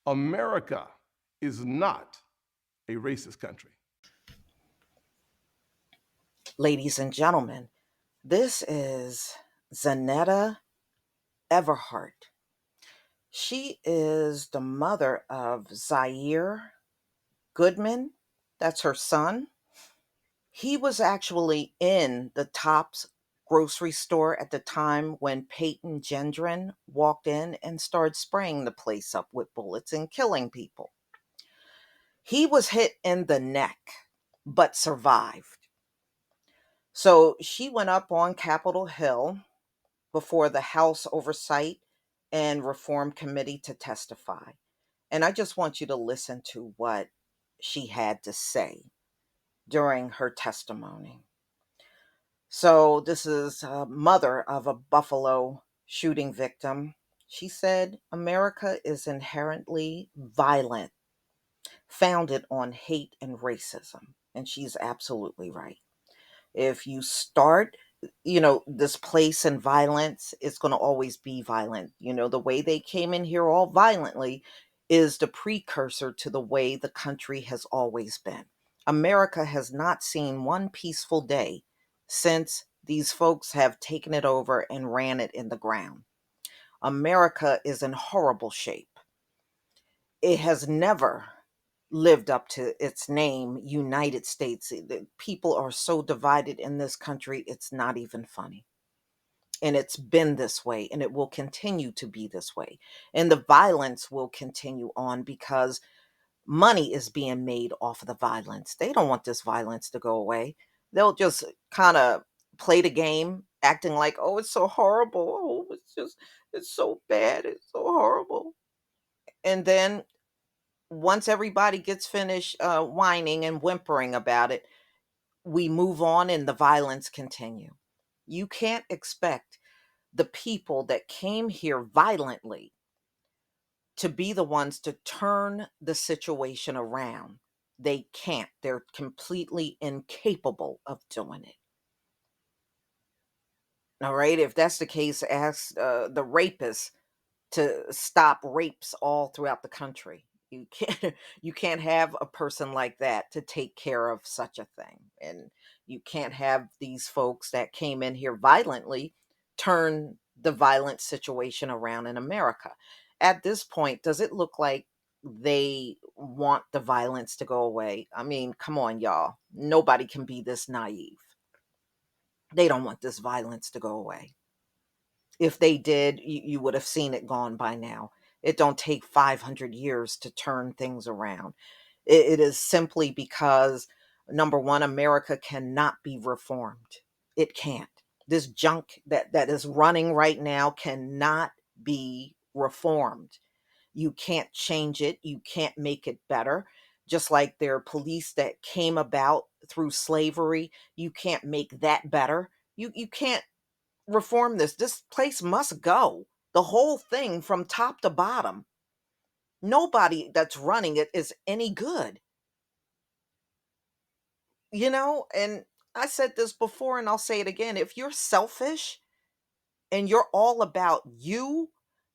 America is not a racist country. Ladies and gentlemen, this is Zanetta Everhart. She is the mother of Zaire Goodman. That's her son. He was actually in the Tops grocery store at the time when Peyton Gendron walked in and started spraying the place up with bullets and killing people. He was hit in the neck, but survived. So she went up on Capitol Hill before the House Oversight and Reform Committee to testify. And I just want you to listen to what she had to say during her testimony. So, this is a mother of a Buffalo shooting victim. She said, America is inherently violent, founded on hate and racism. And she's absolutely right. If you start, this place in violence, it's going to always be violent. The way they came in here all violently is the precursor to the way the country has always been. America has not seen one peaceful day since these folks have taken it over and ran it in the ground. America is in horrible shape. It has never lived up to its name, United States. The people are so divided in this country, it's not even funny. And it's been this way, and it will continue to be this way. And the violence will continue on because money is being made off of the violence. They don't want this violence to go away. They'll just kind of play the game, acting like, oh, it's so horrible. Oh, it's so bad. It's so horrible. And then once everybody gets finished whining and whimpering about it, we move on and the violence continue. You can't expect the people that came here violently to be the ones to turn the situation around. They can't. They're completely incapable of doing it. All right. If that's the case, ask the rapists to stop rapes all throughout the country. You can't you can't have a person like that to take care of such a thing. And you can't have these folks that came in here violently turn the violent situation around in America. At this point, does it look like they want the violence to go away? I mean, come on, y'all. Nobody can be this naive. They don't want this violence to go away. If they did, you would have seen it gone by now. It don't take 500 years to turn things around. It is simply because, number one, America cannot be reformed. It can't. This junk that is running right now cannot be reformed. You can't change it. You can't make it better. Just like there are police that came about through slavery, you can't make that better. You can't reform this. This place must go. The whole thing from top to bottom. Nobody that's running it is any good, And I said this before and I'll say it again. If you're selfish and you're all about you,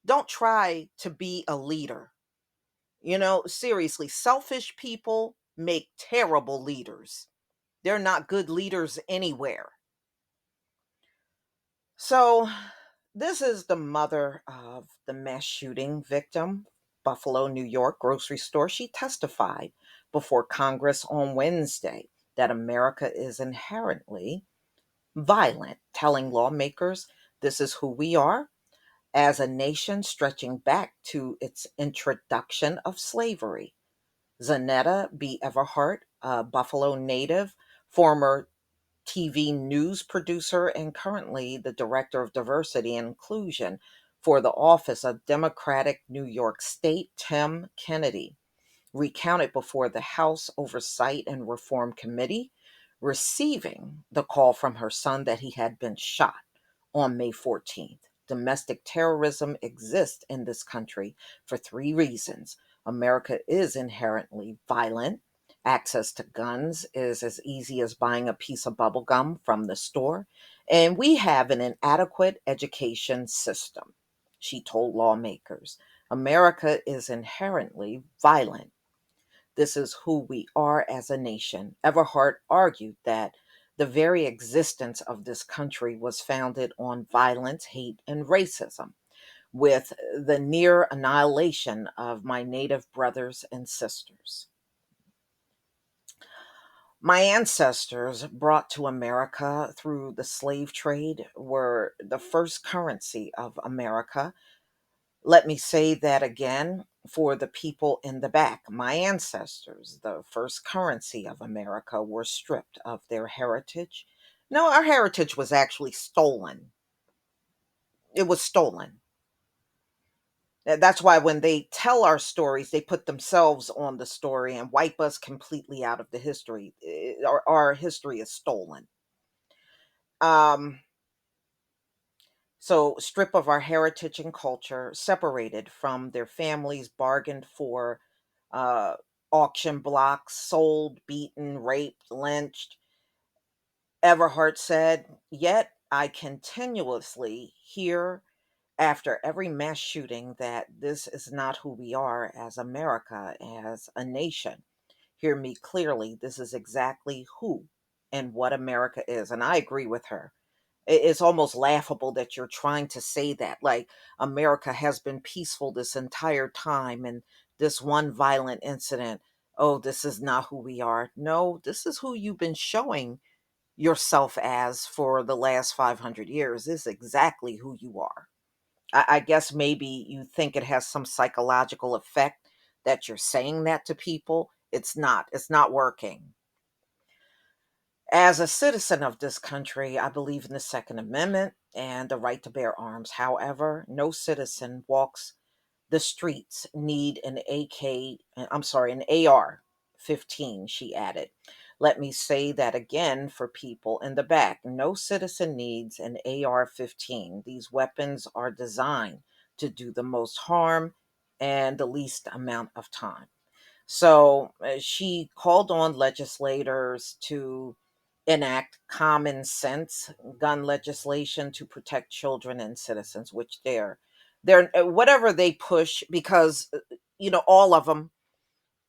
don't try to be a leader. Seriously, selfish people make terrible leaders. They're not good leaders anywhere. So, this is the mother of the mass shooting victim, Buffalo, New York grocery store. She testified before Congress on Wednesday that America is inherently violent, telling lawmakers this is who we are as a nation stretching back to its introduction of slavery. Zanetta B. Everhart, a Buffalo native, former TV news producer, and currently the director of diversity and inclusion for the office of Democratic New York State, Tim Kennedy, recounted before the House Oversight and Reform Committee, receiving the call from her son that he had been shot on May 14th. Domestic terrorism exists in this country for three reasons. America is inherently violent. Access to guns is as easy as buying a piece of bubble gum from the store. And we have an inadequate education system, she told lawmakers. America is inherently violent. This is who we are as a nation. Everhart argued that the very existence of this country was founded on violence, hate, and racism, with the near annihilation of my native brothers and sisters. My ancestors, brought to America through the slave trade, were the first currency of America. Let me say that again for the people in the back. My ancestors, the first currency of America, were stripped of their heritage. No, our heritage was actually stolen. It was stolen. That's why when they tell our stories, they put themselves on the story and wipe us completely out of the history. Our history is stolen. Um, So, strip of our heritage and culture, separated from their families, bargained for, uh, auction blocks, sold, beaten, raped, lynched. Everhart said, yet I continuously hear after every mass shooting that this is not who we are as America, as a nation. Hear me clearly, this is exactly who and what America is. And I agree with her. It's almost laughable that you're trying to say that, like, America has been peaceful this entire time, and this one violent incident, oh, this is not who we are. No, this is who you've been showing yourself as for the last 500 years. This is exactly who you are. I guess maybe you think it has some psychological effect that you're saying that to people. It's not working. As a citizen of this country, I believe in the Second Amendment and the right to bear arms. However, no citizen walks the streets need an an AR 15, she added. Let me say that again for people in the back. No citizen needs an AR 15. These weapons are designed to do the most harm and the least amount of time. So she called on legislators to enact common sense gun legislation to protect children and citizens, which they're whatever they push, because all of them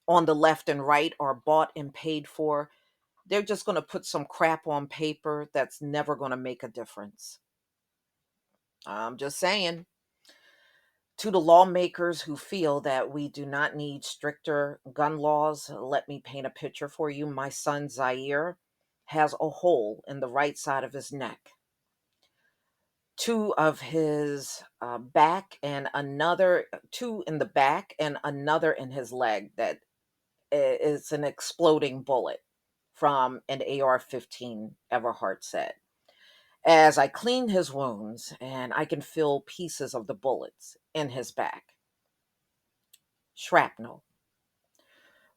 on the left and right are bought and paid for. They're just going to put some crap on paper that's never going to make a difference. I'm just saying. To the lawmakers who feel that we do not need stricter gun laws, let me paint a picture for you. My son Zaire has a hole in the right side of his neck, two of his back, and two in the back, and another in his leg that is an exploding bullet from an AR 15, Everhart said. As I clean his wounds, and I can feel pieces of the bullets in his back, shrapnel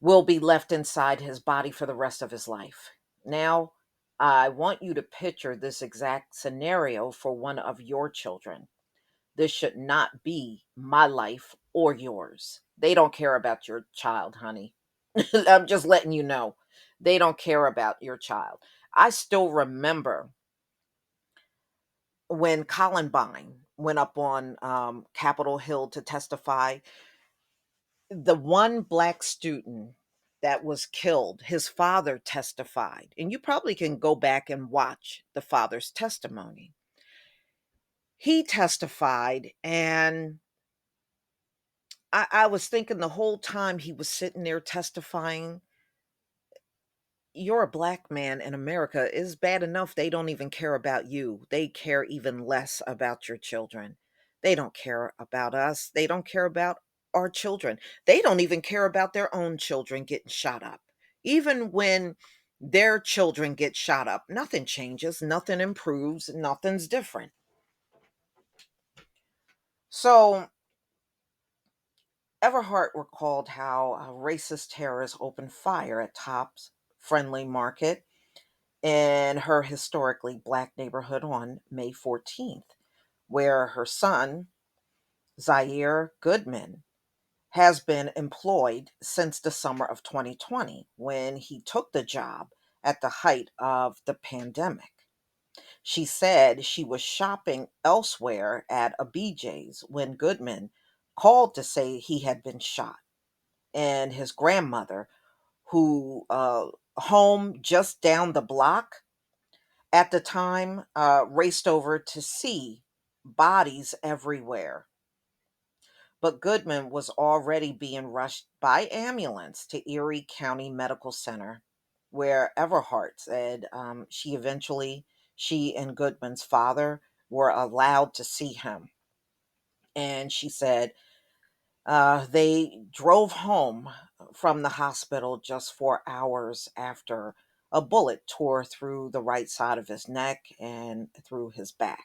will be left inside his body for the rest of his life. Now, I want you to picture this exact scenario for one of your children. This should not be my life or yours. They don't care about your child, honey. I'm just letting you know. They don't care about your child. I still remember when Columbine went up on Capitol Hill to testify. The one black student that was killed, his father testified. And you probably can go back and watch the father's testimony. He testified, and I was thinking the whole time he was sitting there testifying, you're a black man in America. It's bad enough they don't even care about you. They care even less about your children. They don't care about us. They don't care about our children. They don't even care about their own children getting shot up. Even when their children get shot up, nothing changes, nothing improves, nothing's different. So, Everhart recalled how racist terrorists opened fire at Tops Friendly Market in her historically black neighborhood on May 14th, where her son, Zaire Goodman, has been employed since the summer of 2020 when he took the job at the height of the pandemic. She said she was shopping elsewhere at a BJ's when Goodman called to say he had been shot. And his grandmother, who home just down the block at the time, raced over to see bodies everywhere. But Goodman was already being rushed by ambulance to Erie County Medical Center, where Everhart said she and Goodman's father were allowed to see him. And she said they drove home from the hospital just 4 hours after a bullet tore through the right side of his neck and through his back.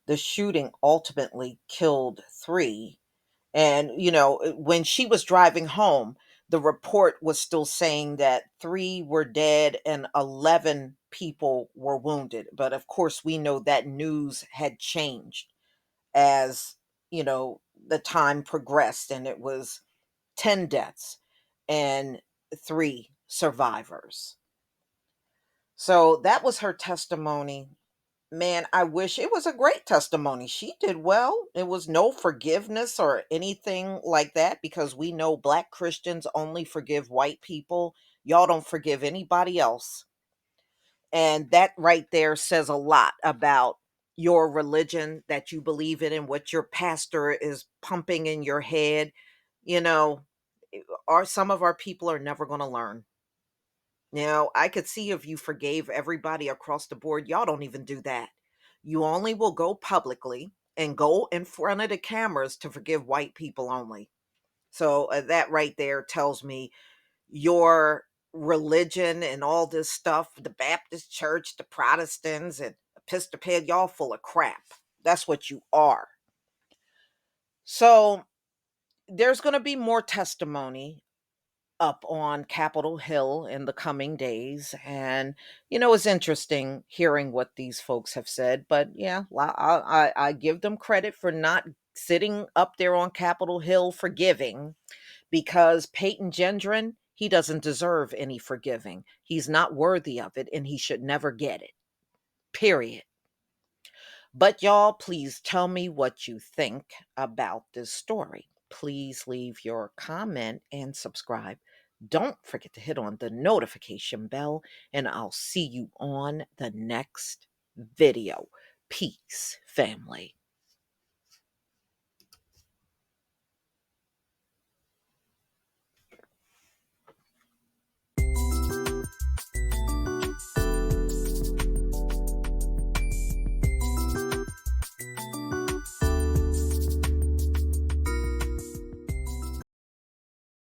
The shooting ultimately killed three. And, when she was driving home, the report was still saying that three were dead and 11 people were wounded. But of course, we know that news had changed as, the time progressed, and it was 10 deaths and three survivors. So that was her testimony. Man, I wish it was a great testimony. She did well. It was no forgiveness or anything like that, because we know Black Christians only forgive white people. Y'all don't forgive anybody else. And that right there says a lot about your religion that you believe in and what your pastor is pumping in your head. You know, some of our people are never going to learn. I could see if you forgave everybody across the board. Y'all don't even do that. You only will go publicly and go in front of the cameras to forgive white people only. So that right there tells me your religion and all this stuff, the Baptist church, the Protestants and Episcopal, y'all full of crap. That's what you are. So there's going to be more testimony up on Capitol Hill in the coming days. And, it's interesting hearing what these folks have said. But yeah, I give them credit for not sitting up there on Capitol Hill forgiving, because Peyton Gendron, he doesn't deserve any forgiving. He's not worthy of it, and he should never get it. Period. But y'all, please tell me what you think about this story. Please leave your comment and subscribe. Don't forget to hit on the notification bell, and I'll see you on the next video. Peace, family.